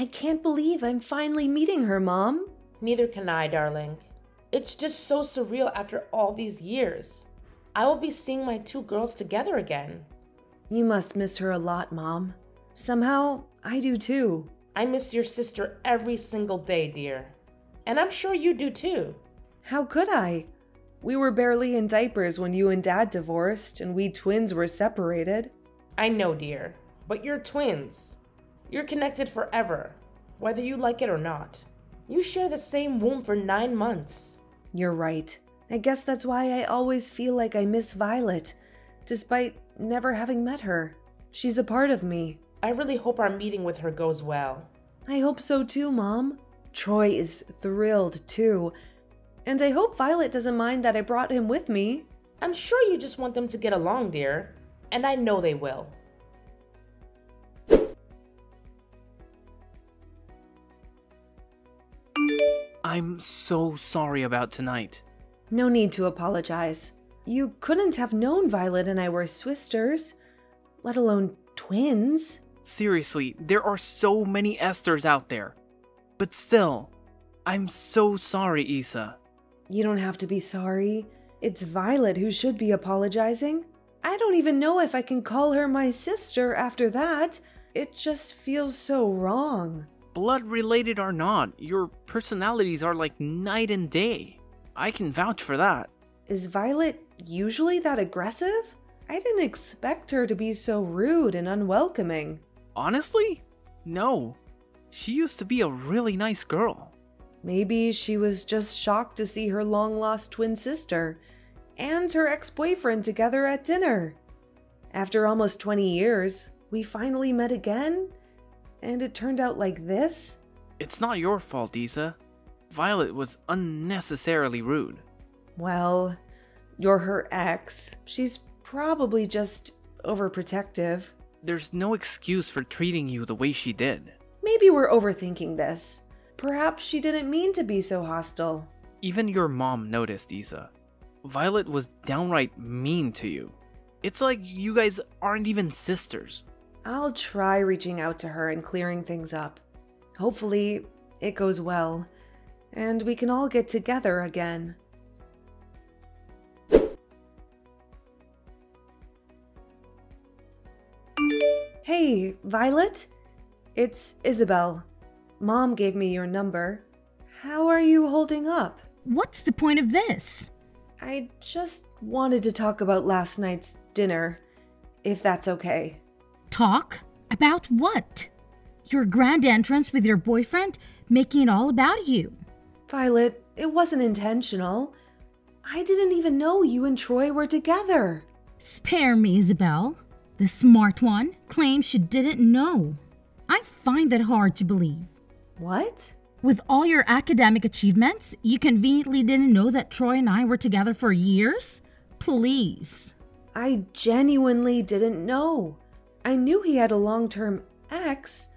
I can't believe I'm finally meeting her, Mom. Neither can I, darling. It's just so surreal after all these years. I will be seeing my two girls together again. You must miss her a lot, Mom. Somehow, I do too. I miss your sister every single day, dear. And I'm sure you do too. How could I? We were barely in diapers when you and Dad divorced, and we twins were separated. I know, dear, but you're twins. You're connected forever, whether you like it or not. You share the same womb for 9 months. You're right. I guess that's why I always feel like I miss Violet, despite never having met her. She's a part of me. I really hope our meeting with her goes well. I hope so too, Mom. Troy is thrilled too. And I hope Violet doesn't mind that I brought him with me. I'm sure you just want them to get along, dear. And I know they will. I'm so sorry about tonight. No need to apologize. You couldn't have known Violet and I were swisters, let alone twins. Seriously, there are so many Esthers out there. But still, I'm so sorry, Isa. You don't have to be sorry. It's Violet who should be apologizing. I don't even know if I can call her my sister after that. It just feels so wrong. Blood related or not, your personalities are like night and day. I can vouch for that. Is Violet usually that aggressive? I didn't expect her to be so rude and unwelcoming. Honestly? No. She used to be a really nice girl. Maybe she was just shocked to see her long-lost twin sister and her ex-boyfriend together at dinner. After almost 20 years, we finally met again, and it turned out like this? It's not your fault, Isa. Violet was unnecessarily rude. Well, you're her ex. She's probably just overprotective. There's no excuse for treating you the way she did. Maybe we're overthinking this. Perhaps she didn't mean to be so hostile. Even your mom noticed, Isa. Violet was downright mean to you. It's like you guys aren't even sisters. I'll try reaching out to her and clearing things up. Hopefully, it goes well, and we can all get together again. Hey, Violet? It's Isabel. Mom gave me your number. How are you holding up? What's the point of this? I just wanted to talk about last night's dinner, if that's okay. Talk? About what? Your grand entrance with your boyfriend, making it all about you. Violet, it wasn't intentional. I didn't even know you and Troy were together. Spare me, Isabel. The smart one claims she didn't know. I find that hard to believe. What? With all your academic achievements, you conveniently didn't know that Troy and I were together for years? Please. I genuinely didn't know. I knew he had a long-term ex,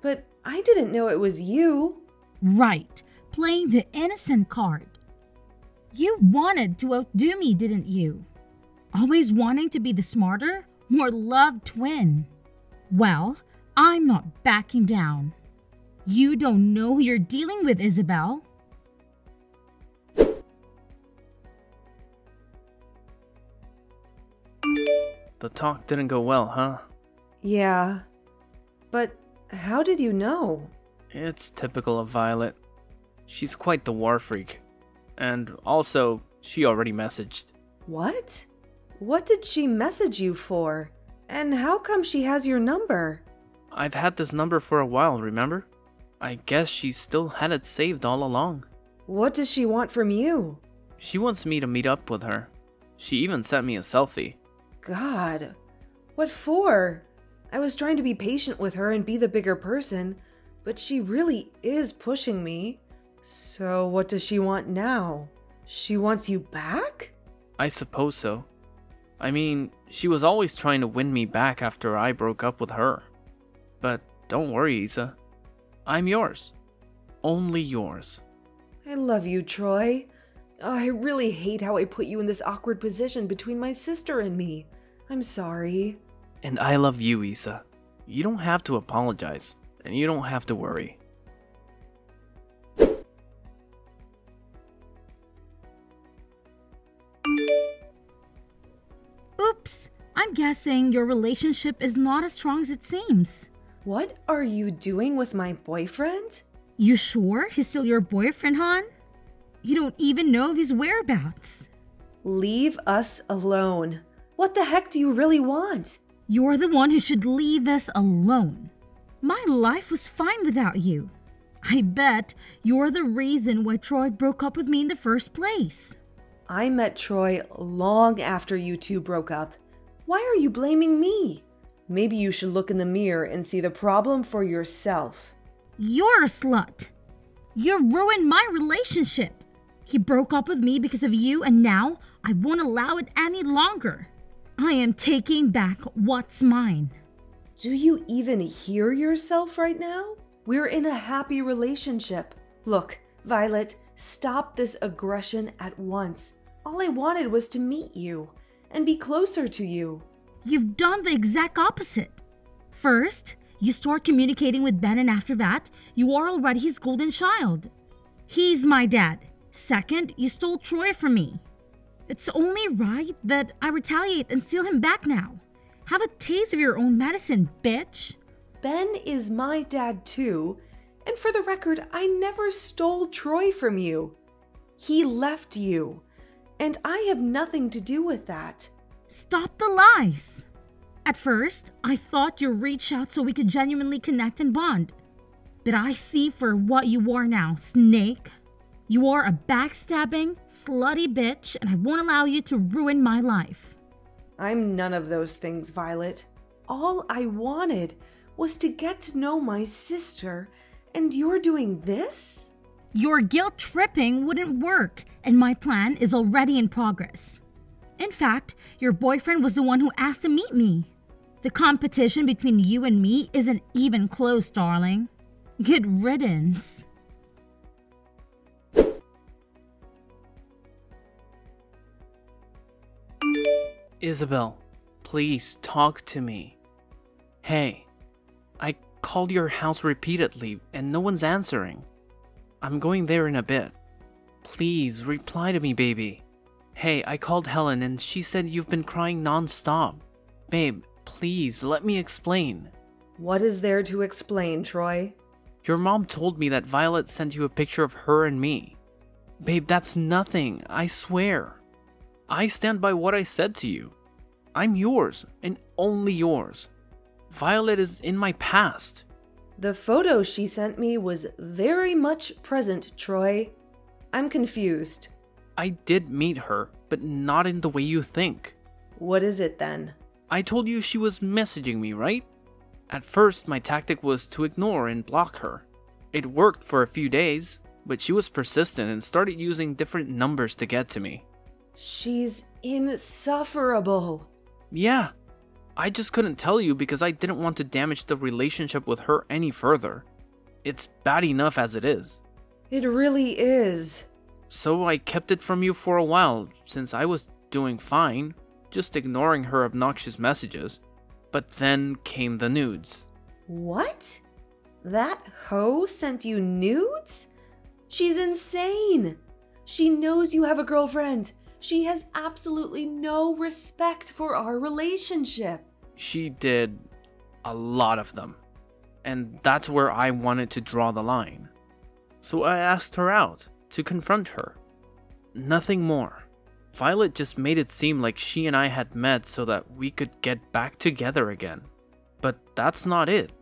but I didn't know it was you. Right, playing the innocent card. You wanted to outdo me, didn't you? Always wanting to be the smarter, more loved twin. Well, I'm not backing down. You don't know who you're dealing with, Isabel. The talk didn't go well, huh? Yeah, but how did you know? It's typical of Violet. She's quite the war freak. And also, she already messaged. What? What did she message you for? And how come she has your number? I've had this number for a while, remember? I guess she still had it saved all along. What does she want from you? She wants me to meet up with her. She even sent me a selfie. God, what for? I was trying to be patient with her and be the bigger person, but she really is pushing me. So what does she want now? She wants you back? I suppose so. I mean, she was always trying to win me back after I broke up with her. But don't worry, Isa. I'm yours. Only yours. I love you, Troy. I really hate how I put you in this awkward position between my sister and me. I'm sorry. And I love you, Isa. You don't have to apologize. and you don't have to worry. Oops, I'm guessing your relationship is not as strong as it seems. What are you doing with my boyfriend? You sure he's still your boyfriend, hon? You don't even know of his whereabouts. Leave us alone. What the heck do you really want? You're the one who should leave us alone. My life was fine without you. I bet you're the reason why Troy broke up with me in the first place. I met Troy long after you two broke up. Why are you blaming me? Maybe you should look in the mirror and see the problem for yourself. You're a slut. You ruined my relationship. He broke up with me because of you, and now I won't allow it any longer. I am taking back what's mine. Do you even hear yourself right now? We're in a happy relationship. Look, Violet, stop this aggression at once. All I wanted was to meet you and be closer to you. You've done the exact opposite. First, you start communicating with Ben, and after that, you are already his golden child. He's my dad. Second, you stole Troy from me. It's only right that I retaliate and steal him back now. Have a taste of your own medicine, bitch. Ben is my dad too, and for the record, I never stole Troy from you. He left you, and I have nothing to do with that. Stop the lies. At first, I thought you'd reach out so we could genuinely connect and bond. But I see for what you are now, snake. You are a backstabbing, slutty bitch, and I won't allow you to ruin my life. I'm none of those things, Violet. All I wanted was to get to know my sister, and you're doing this? Your guilt tripping wouldn't work, and my plan is already in progress. In fact, your boyfriend was the one who asked to meet me. The competition between you and me isn't even close, darling. Good riddance. Isabel, please talk to me. Hey, I called your house repeatedly and no one's answering. I'm going there in a bit. Please reply to me, baby. Hey, I called Helen and she said you've been crying non-stop. Babe, please let me explain. What is there to explain, Troy? Your mom told me that Violet sent you a picture of her and me. Babe, that's nothing, I swear. I stand by what I said to you. I'm yours, and only yours. Violet is in my past. The photo she sent me was very much present, Troy. I'm confused. I did meet her, but not in the way you think. What is it then? I told you she was messaging me, right? At first, my tactic was to ignore and block her. It worked for a few days, but she was persistent and started using different numbers to get to me. She's insufferable. Yeah, I just couldn't tell you because I didn't want to damage the relationship with her any further. It's bad enough as it is. It really is. So I kept it from you for a while, since I was doing fine, just ignoring her obnoxious messages. But then came the nudes. What? That hoe sent you nudes? She's insane. She knows you have a girlfriend. She has absolutely no respect for our relationship. She did a lot of them. And that's where I wanted to draw the line. So I asked her out to confront her. Nothing more. Violet just made it seem like she and I had met so that we could get back together again. But that's not it.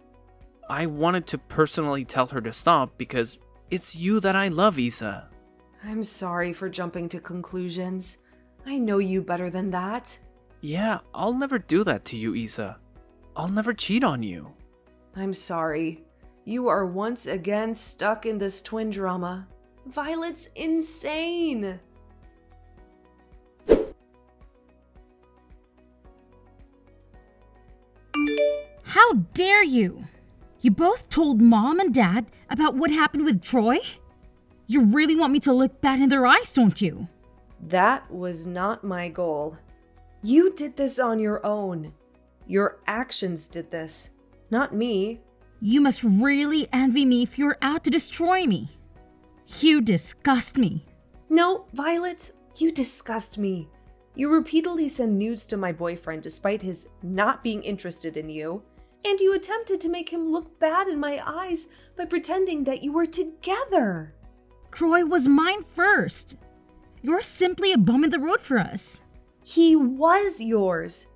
I wanted to personally tell her to stop because it's you that I love, Isa. I'm sorry for jumping to conclusions. I know you better than that. Yeah, I'll never do that to you, Isa. I'll never cheat on you. I'm sorry. You are once again stuck in this twin drama. Violet's insane. How dare you? You both told Mom and Dad about what happened with Troy? You really want me to look bad in their eyes, don't you? That was not my goal. You did this on your own. Your actions did this, not me. You must really envy me if you're out to destroy me. You disgust me. No, Violet, you disgust me. You repeatedly send nudes to my boyfriend despite his not being interested in you, and you attempted to make him look bad in my eyes by pretending that you were together. Troy was mine first. You're simply a bum in the road for us. He was yours,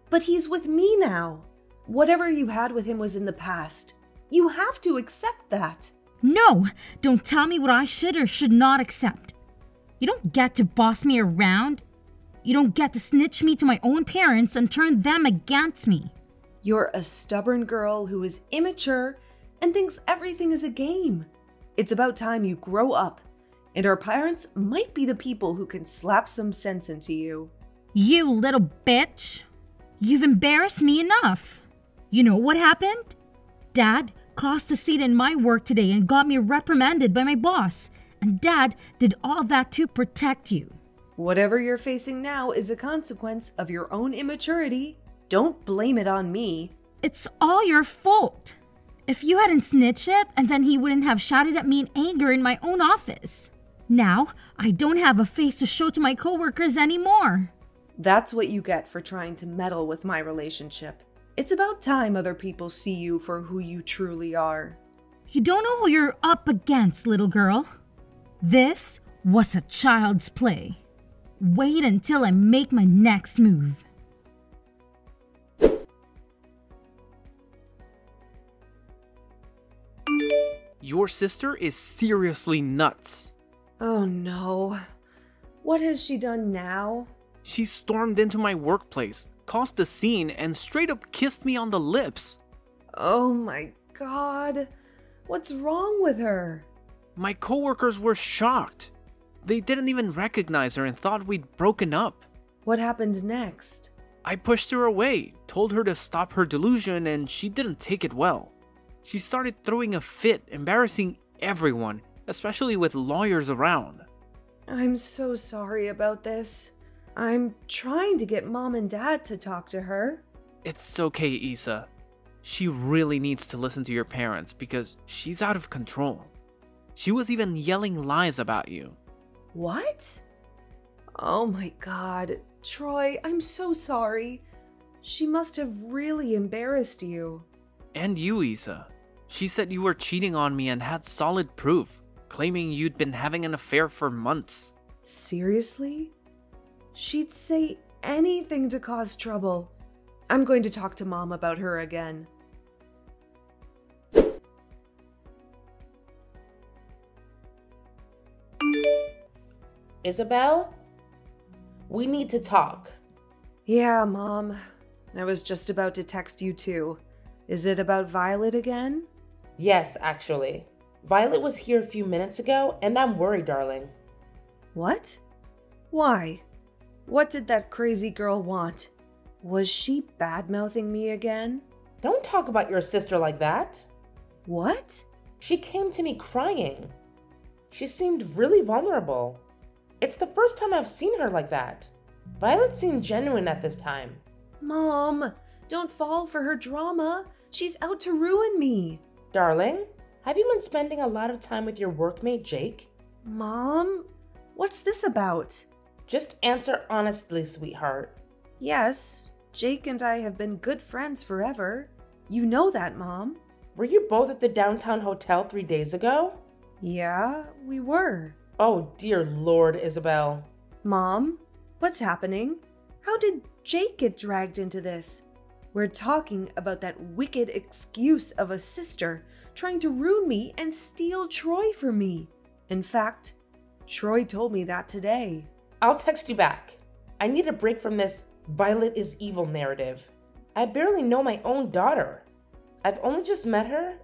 but he's with me now. Whatever you had with him was in the past. You have to accept that. No, don't tell me what I should or should not accept. You don't get to boss me around. You don't get to snitch me to my own parents and turn them against me. You're a stubborn girl who is immature and thinks everything is a game. It's about time you grow up, and our parents might be the people who can slap some sense into you. You little bitch. You've embarrassed me enough. You know what happened? Dad cost a seat in my work today and got me reprimanded by my boss. And Dad did all that to protect you. Whatever you're facing now is a consequence of your own immaturity. Don't blame it on me. It's all your fault. If you hadn't snitched it, and then he wouldn't have shouted at me in anger in my own office. Now, I don't have a face to show to my coworkers anymore. That's what you get for trying to meddle with my relationship. It's about time other people see you for who you truly are. You don't know who you're up against, little girl. This was a child's play. Wait until I make my next move. Your sister is seriously nuts. Oh no. What has she done now? She stormed into my workplace, caused a scene, and straight up kissed me on the lips. Oh my god. What's wrong with her? My coworkers were shocked. They didn't even recognize her and thought we'd broken up. What happened next? I pushed her away, told her to stop her delusion, and she didn't take it well. She started throwing a fit, embarrassing everyone, especially with lawyers around. I'm so sorry about this. I'm trying to get Mom and Dad to talk to her. It's okay, Isa. She really needs to listen to your parents because she's out of control. She was even yelling lies about you. What? Oh my god. Troy, I'm so sorry. She must have really embarrassed you. And you, Isa. She said you were cheating on me and had solid proof, claiming you'd been having an affair for months. Seriously? She'd say anything to cause trouble. I'm going to talk to Mom about her again. Isabel? We need to talk. Yeah, Mom. I was just about to text you too. Is it about Violet again? Yes, actually. Violet was here a few minutes ago, and I'm worried, darling. What? Why? What did that crazy girl want? Was she bad-mouthing me again? Don't talk about your sister like that. What? She came to me crying. She seemed really vulnerable. It's the first time I've seen her like that. Violet seemed genuine at this time. Mom, don't fall for her drama. She's out to ruin me. Darling, have you been spending a lot of time with your workmate, Jake? Mom, what's this about? Just answer honestly, sweetheart. Yes, Jake and I have been good friends forever. You know that, Mom. Were you both at the downtown hotel 3 days ago? Yeah, we were. Oh, dear Lord, Isabel. Mom, what's happening? How did Jake get dragged into this? We're talking about that wicked excuse of a sister trying to ruin me and steal Troy from me. In fact, Troy told me that today. I'll text you back. I need a break from this Violet is evil narrative. I barely know my own daughter. I've only just met her,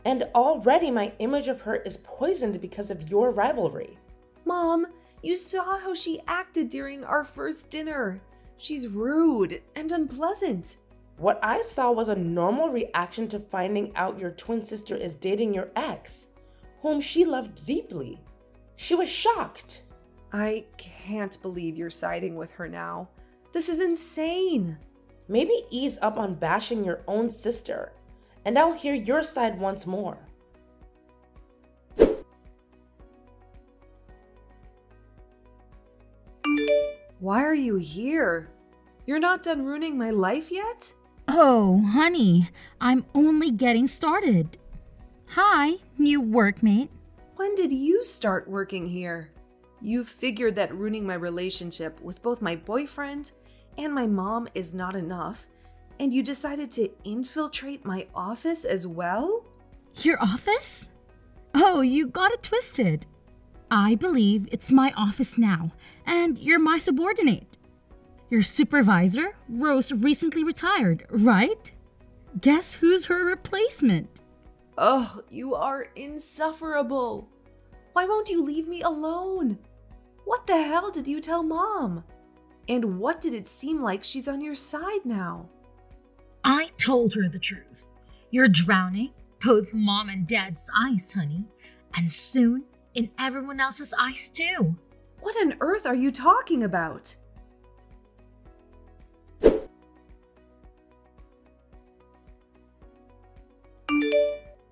and already my image of her is poisoned because of your rivalry. Mom, you saw how she acted during our first dinner. She's rude and unpleasant. What I saw was a normal reaction to finding out your twin sister is dating your ex, whom she loved deeply. She was shocked. I can't believe you're siding with her now. This is insane. Maybe ease up on bashing your own sister and I'll hear your side once more. Why are you here? You're not done ruining my life yet? Oh, honey, I'm only getting started. Hi, new workmate. When did you start working here? You figured that ruining my relationship with both my boyfriend and my mom is not enough, and you decided to infiltrate my office as well? Your office? Oh, you got it twisted. I believe it's my office now, and you're my subordinate. Your supervisor, Rose, recently retired, right? Guess who's her replacement? Oh, you are insufferable. Why won't you leave me alone? What the hell did you tell Mom? And what did it seem like she's on your side now? I told her the truth. You're drowning both Mom and Dad's eyes, honey, and soon in everyone else's eyes too. What on earth are you talking about?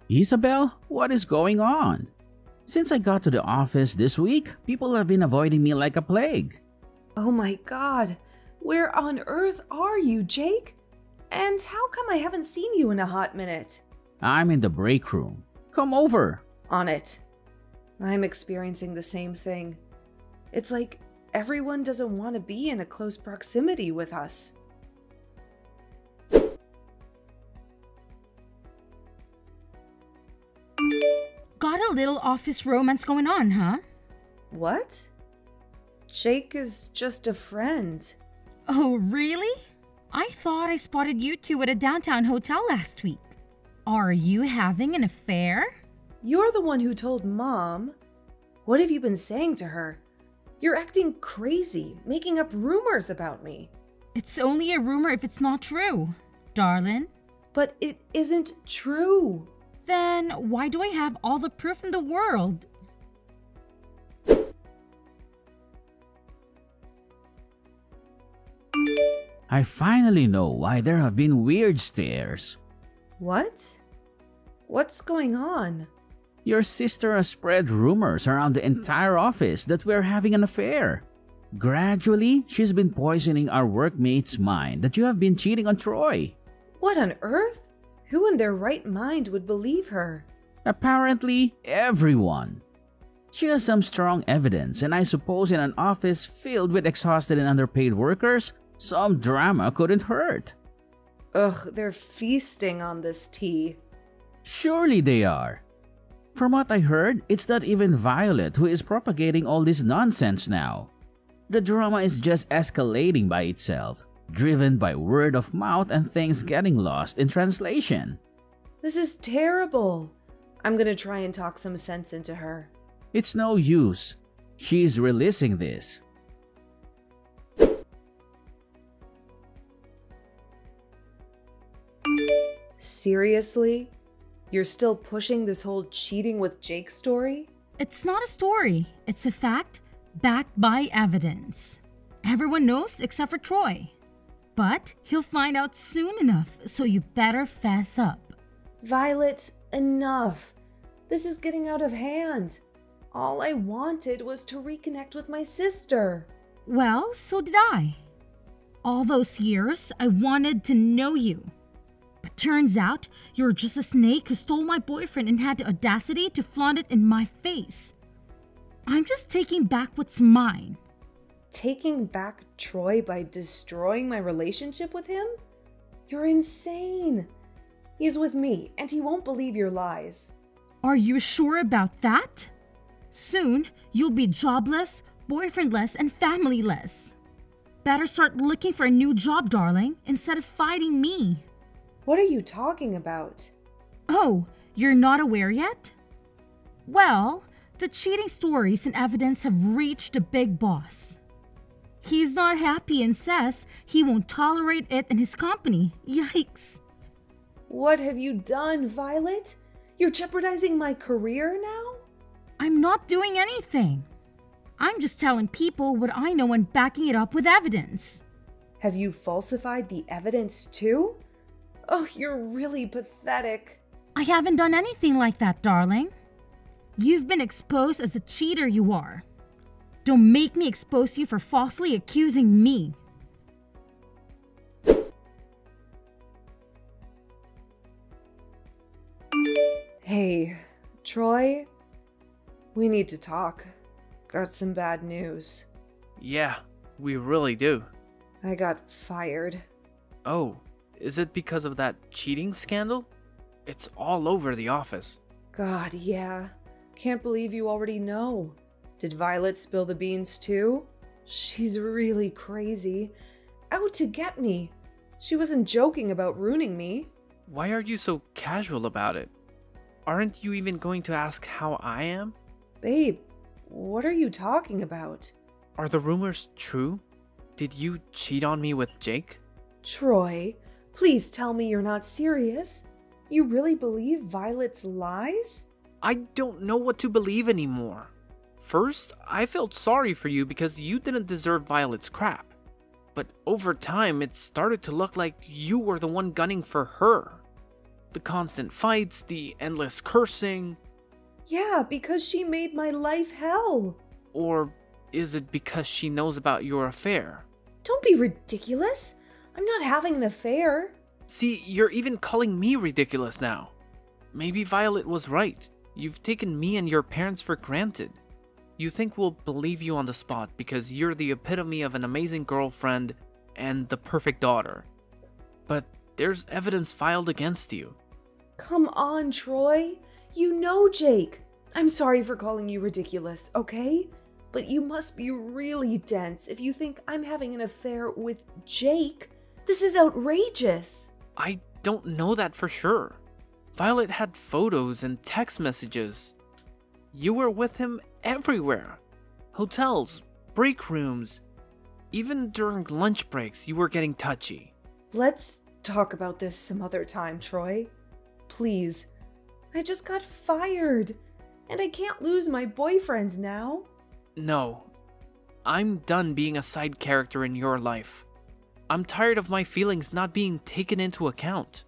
Isabel, what is going on? Since I got to the office this week, people have been avoiding me like a plague. Oh my God, where on earth are you, Jake? And how come I haven't seen you in a hot minute? I'm in the break room. Come over. On it. I'm experiencing the same thing. It's like everyone doesn't want to be in a close proximity with us. Got a little office romance going on, huh? What? Jake is just a friend. Oh, really? I thought I spotted you two at a downtown hotel last week. Are you having an affair? You're the one who told Mom. What have you been saying to her? You're acting crazy, making up rumors about me. It's only a rumor if it's not true, darling. But it isn't true. Then why do I have all the proof in the world? I finally know why there have been weird stares. What? What's going on? Your sister has spread rumors around the entire office that we're having an affair. Gradually, she's been poisoning our workmates' mind that you have been cheating on Troy. What on earth? Who in their right mind would believe her? Apparently, everyone. She has some strong evidence, and I suppose in an office filled with exhausted and underpaid workers, some drama couldn't hurt. Ugh, they're feasting on this tea. Surely they are. From what I heard, it's not even Violet who is propagating all this nonsense now. The drama is just escalating by itself, driven by word of mouth and things getting lost in translation. This is terrible. I'm gonna try and talk some sense into her. It's no use. She's releasing this. Seriously? You're still pushing this whole cheating with Jake story? It's not a story. It's a fact backed by evidence. Everyone knows except for Troy. But he'll find out soon enough, so you better fess up. Violet, enough. This is getting out of hand. All I wanted was to reconnect with my sister. Well, so did I. All those years, I wanted to know you. But turns out, you're just a snake who stole my boyfriend and had the audacity to flaunt it in my face. I'm just taking back what's mine. Taking back Troy by destroying my relationship with him? You're insane. He's with me, and he won't believe your lies. Are you sure about that? Soon, you'll be jobless, boyfriendless, and familyless. Better start looking for a new job, darling, instead of fighting me. What are you talking about? Oh, you're not aware yet? Well, the cheating stories and evidence have reached the big boss. He's not happy and says he won't tolerate it in his company. Yikes. What have you done, Violet? You're jeopardizing my career now? I'm not doing anything. I'm just telling people what I know and backing it up with evidence. Have you falsified the evidence too? Oh, you're really pathetic. I haven't done anything like that, darling. You've been exposed as a cheater, you are. Don't make me expose you for falsely accusing me. Hey, Troy? We need to talk. Got some bad news. Yeah, we really do. I got fired. Oh, is it because of that cheating scandal? It's all over the office. God, yeah. Can't believe you already know. Did Violet spill the beans too? She's really crazy. Out to get me. She wasn't joking about ruining me. Why are you so casual about it? Aren't you even going to ask how I am? Babe, what are you talking about? Are the rumors true? Did you cheat on me with Jake? Troy, please tell me you're not serious. You really believe Violet's lies? I don't know what to believe anymore. First, I felt sorry for you because you didn't deserve Violet's crap. But over time, it started to look like you were the one gunning for her. The constant fights, the endless cursing. Yeah, because she made my life hell. Or is it because she knows about your affair? Don't be ridiculous. I'm not having an affair. See, you're even calling me ridiculous now. Maybe Violet was right. You've taken me and your parents for granted. You think we'll believe you on the spot because you're the epitome of an amazing girlfriend and the perfect daughter. But there's evidence filed against you. Come on, Troy. You know Jake. I'm sorry for calling you ridiculous, okay? But you must be really dense if you think I'm having an affair with Jake. This is outrageous. I don't know that for sure. Violet had photos and text messages. You were with him everywhere. Hotels, break rooms. Even during lunch breaks, you were getting touchy. Let's talk about this some other time, Troy. Please. I just got fired. And I can't lose my boyfriend now. No. I'm done being a side character in your life. I'm tired of my feelings not being taken into account.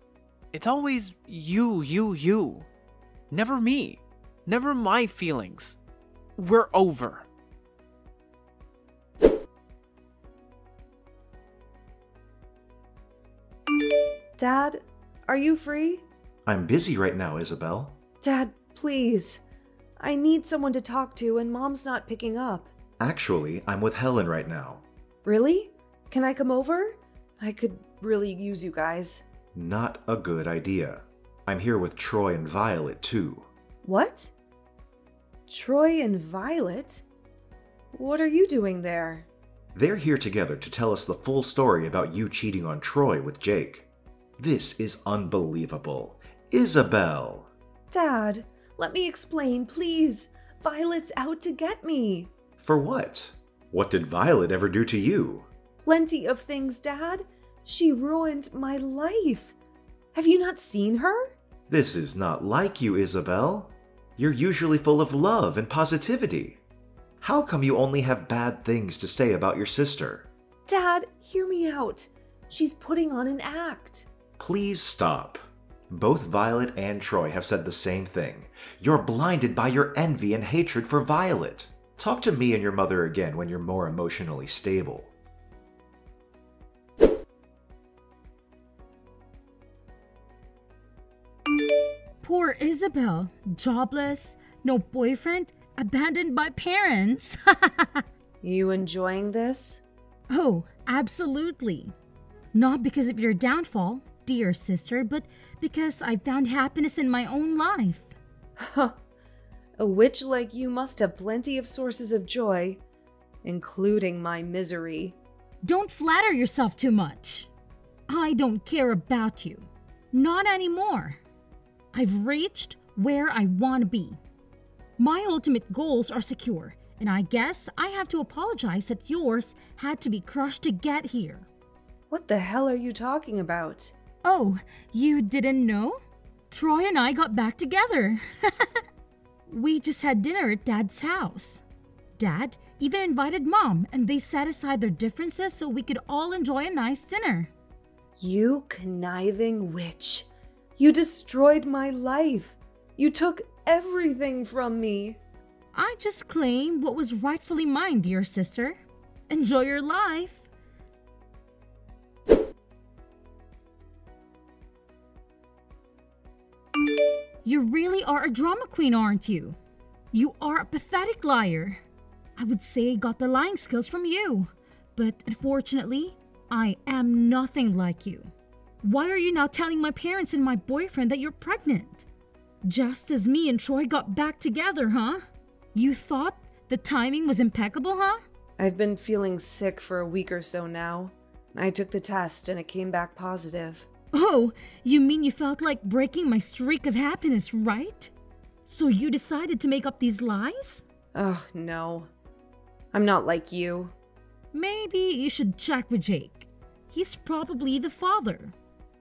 It's always you. Never me. Never my feelings. We're over. Dad, are you free? I'm busy right now, Isabel. Dad, please. I need someone to talk to and Mom's not picking up. Actually, I'm with Helen right now. Really? Can I come over? I could really use you guys. Not a good idea. I'm here with Troy and Violet, too. What? Troy and Violet? What are you doing there? They're here together to tell us the full story about you cheating on Troy with Jake. This is unbelievable. Isabel! Dad, let me explain, please. Violet's out to get me. For what? What did Violet ever do to you? Plenty of things, Dad. She ruined my life. Have you not seen her? This is not like you, Isabel. You're usually full of love and positivity. How come you only have bad things to say about your sister? Dad, hear me out. She's putting on an act. Please stop. Both Violet and Troy have said the same thing. You're blinded by your envy and hatred for Violet. Talk to me and your mother again when you're more emotionally stable. Poor Isabel, jobless, no boyfriend, abandoned by parents. You enjoying this? Oh, absolutely. Not because of your downfall, dear sister, but because I found happiness in my own life. A witch like you must have plenty of sources of joy, including my misery. Don't flatter yourself too much. I don't care about you. Not anymore. I've reached where I want to be. My ultimate goals are secure, and I guess I have to apologize that yours had to be crushed to get here. What the hell are you talking about? Oh, you didn't know? Troy and I got back together. We just had dinner at Dad's house. Dad even invited Mom, and they set aside their differences so we could all enjoy a nice dinner. You conniving witch. You destroyed my life. You took everything from me. I just claimed what was rightfully mine, dear sister. Enjoy your life. You really are a drama queen, aren't you? You are a pathetic liar. I would say I got the lying skills from you, but unfortunately, I am nothing like you. Why are you now telling my parents and my boyfriend that you're pregnant? Just as me and Troy got back together, huh? You thought the timing was impeccable, huh? I've been feeling sick for a week or so now. I took the test and it came back positive. Oh, you mean you felt like breaking my streak of happiness, right? So you decided to make up these lies? Oh, no. I'm not like you. Maybe you should check with Jake. He's probably the father.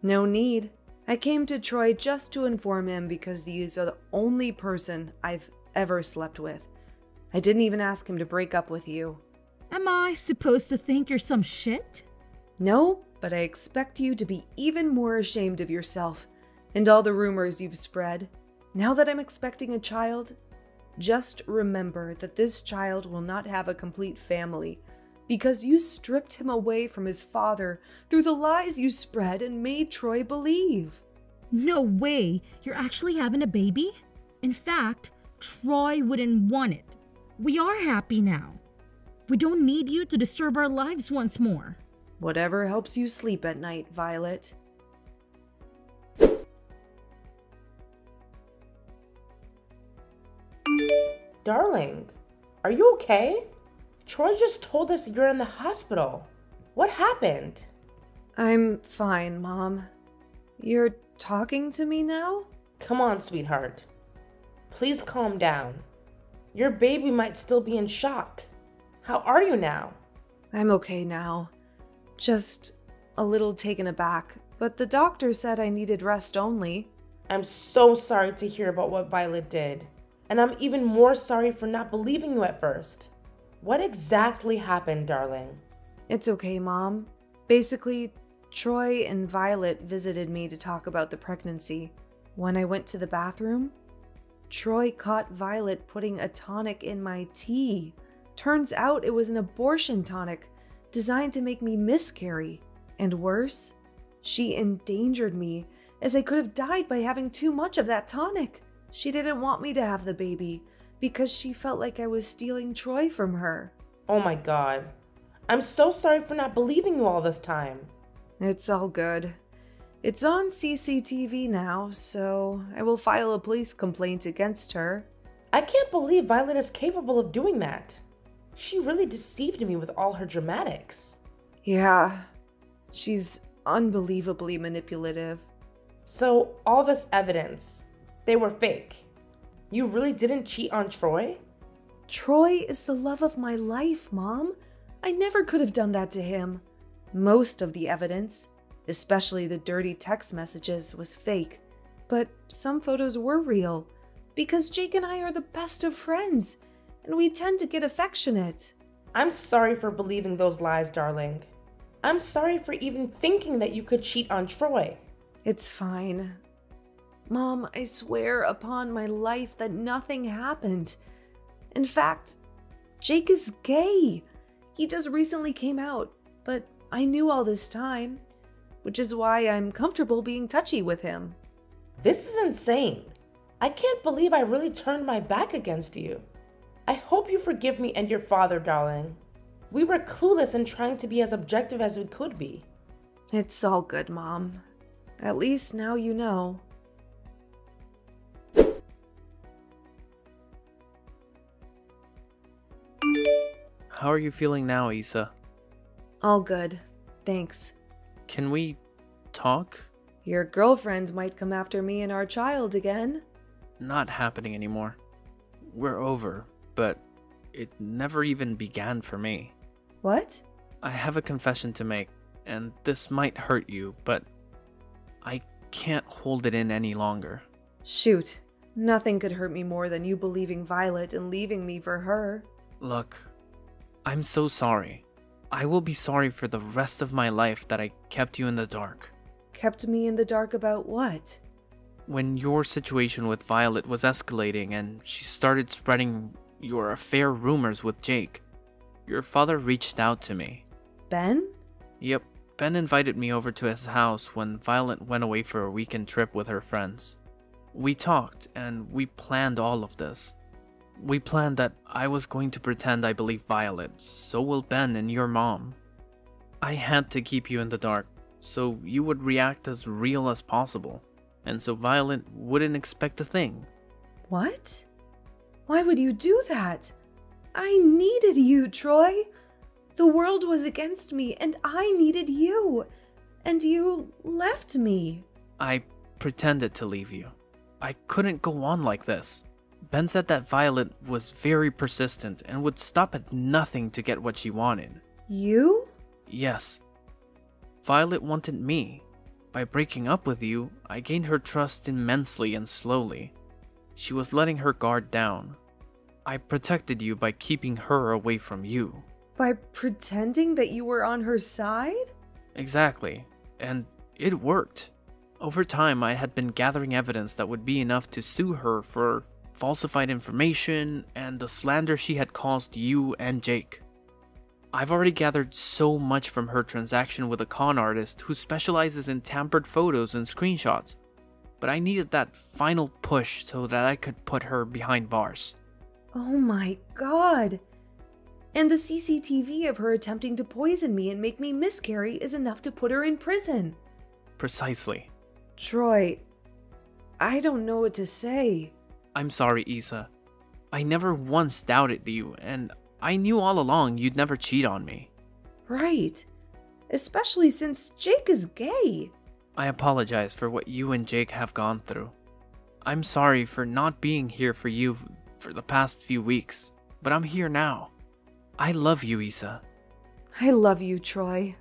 No need. I came to Troy just to inform him because these are the only person I've ever slept with. I didn't even ask him to break up with you. Am I supposed to think you're some shit? No, but I expect you to be even more ashamed of yourself and all the rumors you've spread. Now that I'm expecting a child, just remember that this child will not have a complete family because you stripped him away from his father through the lies you spread and made Troy believe. No way! You're actually having a baby? In fact, Troy wouldn't want it. We are happy now. We don't need you to disturb our lives once more. Whatever helps you sleep at night, Violet. Darling, are you okay? Troy just told us you're in the hospital. What happened? I'm fine, Mom. You're talking to me now? Come on, sweetheart. Please calm down. Your baby might still be in shock. How are you now? I'm okay now. Just a little taken aback, but the doctor said I needed rest only. I'm so sorry to hear about what Violet did. And I'm even more sorry for not believing you at first. What exactly happened, darling? It's okay, Mom. Basically, Troy and Violet visited me to talk about the pregnancy. When I went to the bathroom, Troy caught Violet putting a tonic in my tea. Turns out it was an abortion tonic designed to make me miscarry. And worse, she endangered me as I could have died by having too much of that tonic. She didn't want me to have the baby because she felt like I was stealing Troy from her. Oh my God. I'm so sorry for not believing you all this time. It's all good. It's on CCTV now, so I will file a police complaint against her. I can't believe Violet is capable of doing that. She really deceived me with all her dramatics. Yeah, she's unbelievably manipulative. So, all this evidence, they were fake. You really didn't cheat on Troy? Troy is the love of my life, Mom. I never could have done that to him. Most of the evidence, especially the dirty text messages, was fake. But some photos were real, because Jake and I are the best of friends, and we tend to get affectionate. I'm sorry for believing those lies, darling. I'm sorry for even thinking that you could cheat on Troy. It's fine. Mom, I swear upon my life that nothing happened. In fact, Jake is gay. He just recently came out, but I knew all this time, which is why I'm comfortable being touchy with him. This is insane. I can't believe I really turned my back against you. I hope you forgive me and your father, darling. We were clueless in trying to be as objective as we could be. It's all good, Mom. At least now you know. How are you feeling now, Isa? All good. Thanks. Can we talk? Your girlfriend might come after me and our child again. Not happening anymore. We're over, but it never even began for me. What? I have a confession to make, and this might hurt you, but I can't hold it in any longer. Shoot. Nothing could hurt me more than you believing Violet and leaving me for her. Look, I'm so sorry. I will be sorry for the rest of my life that I kept you in the dark. Kept me in the dark about what? When your situation with Violet was escalating and she started spreading your affair rumors with Jake, your father reached out to me. Ben? Yep, Ben invited me over to his house when Violet went away for a weekend trip with her friends. We talked and we planned all of this. We planned that I was going to pretend I believe Violet, so will Ben and your mom. I had to keep you in the dark, so you would react as real as possible, and so Violet wouldn't expect a thing. What? Why would you do that? I needed you, Troy. The world was against me, and I needed you. And you left me. I pretended to leave you. I couldn't go on like this. Ben said that Violet was very persistent and would stop at nothing to get what she wanted. You? Yes. Violet wanted me. By breaking up with you, I gained her trust immensely and slowly. She was letting her guard down. I protected you by keeping her away from you. By pretending that you were on her side? Exactly. And it worked. Over time, I had been gathering evidence that would be enough to sue her for falsified information and the slander she had caused you and Jake. I've already gathered so much from her transaction with a con artist who specializes in tampered photos and screenshots, but I needed that final push so that I could put her behind bars. Oh my God. And the CCTV of her attempting to poison me and make me miscarry is enough to put her in prison. Precisely. Troy, I don't know what to say. I'm sorry, Isa. I never once doubted you, and I knew all along you'd never cheat on me. Right. Especially since Jake is gay. I apologize for what you and Jake have gone through. I'm sorry for not being here for you for the past few weeks, but I'm here now. I love you, Isa. I love you, Troy.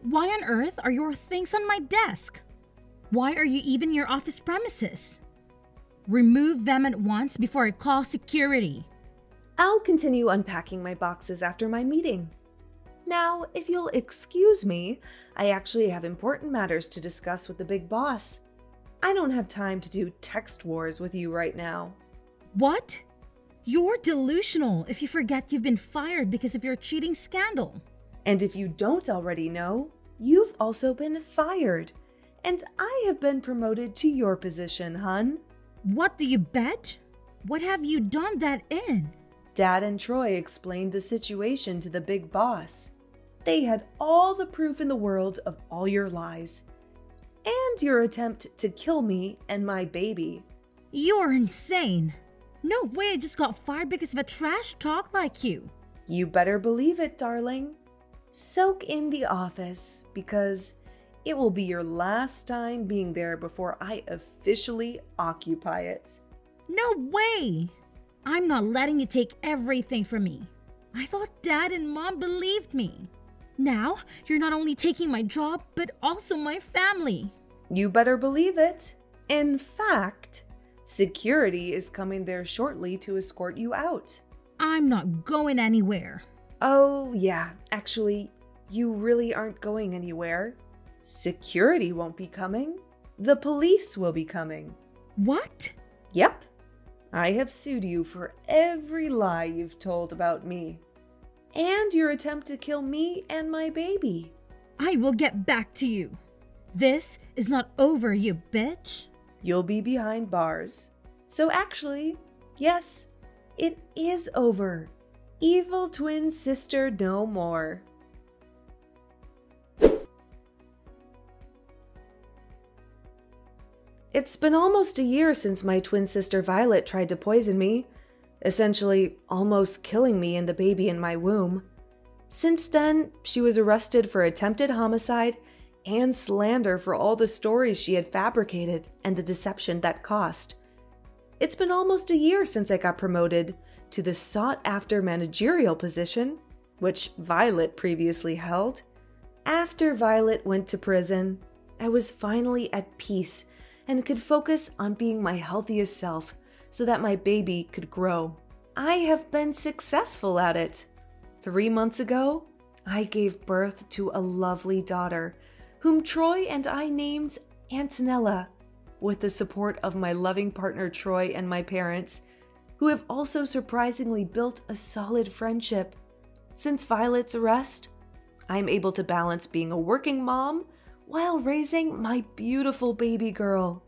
Why on earth are your things on my desk? Why are you even in your office premises? Remove them at once before I call security. I'll continue unpacking my boxes after my meeting. Now, if you'll excuse me, I actually have important matters to discuss with the big boss. I don't have time to do text wars with you right now. What? You're delusional if you forget you've been fired because of your cheating scandal. And if you don't already know, you've also been fired. And I have been promoted to your position, hun. What do you bet? What have you done that in? Dad and Troy explained the situation to the big boss. They had all the proof in the world of all your lies. And your attempt to kill me and my baby. You're insane. No way I just got fired because of a trash talk like you. You better believe it, darling. Soak in the office, because it will be your last time being there before I officially occupy it. No way! I'm not letting you take everything from me. I thought Dad and Mom believed me. Now, you're not only taking my job, but also my family. You better believe it. In fact, security is coming there shortly to escort you out. I'm not going anywhere. Oh, yeah. Actually, you really aren't going anywhere. Security won't be coming. The police will be coming. What? Yep. I have sued you for every lie you've told about me. And your attempt to kill me and my baby. I will get back to you. This is not over, you bitch. You'll be behind bars. So actually, yes, it is over. Evil twin sister no more. It's been almost a year since my twin sister Violet tried to poison me, essentially almost killing me and the baby in my womb. Since then, she was arrested for attempted homicide and slander for all the stories she had fabricated and the deception that cost. It's been almost a year since I got promoted to the sought-after managerial position, which Violet previously held. After Violet went to prison, I was finally at peace and could focus on being my healthiest self so that my baby could grow. I have been successful at it. 3 months ago, I gave birth to a lovely daughter, whom Troy and I named Antonella, with the support of my loving partner Troy and my parents, who have also surprisingly built a solid friendship. Since Violet's arrest, I'm able to balance being a working mom while raising my beautiful baby girl.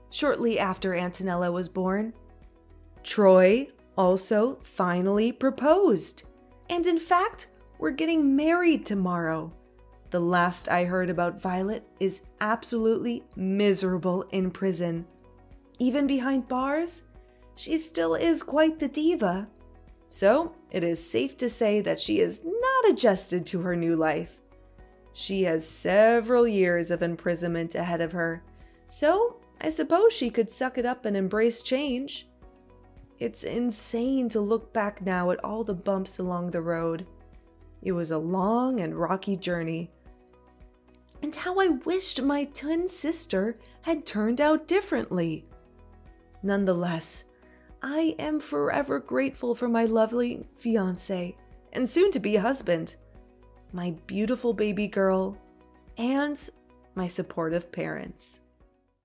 Shortly after Antonella was born, Troy also finally proposed. And in fact, we're getting married tomorrow. The last I heard about Violet is absolutely miserable in prison. Even behind bars, she still is quite the diva. So it is safe to say that she is not adjusted to her new life. She has several years of imprisonment ahead of her, so I suppose she could suck it up and embrace change. It's insane to look back now at all the bumps along the road. It was a long and rocky journey. And how I wished my twin sister had turned out differently. Nonetheless, I am forever grateful for my lovely fiancé and soon-to-be husband, my beautiful baby girl, and my supportive parents.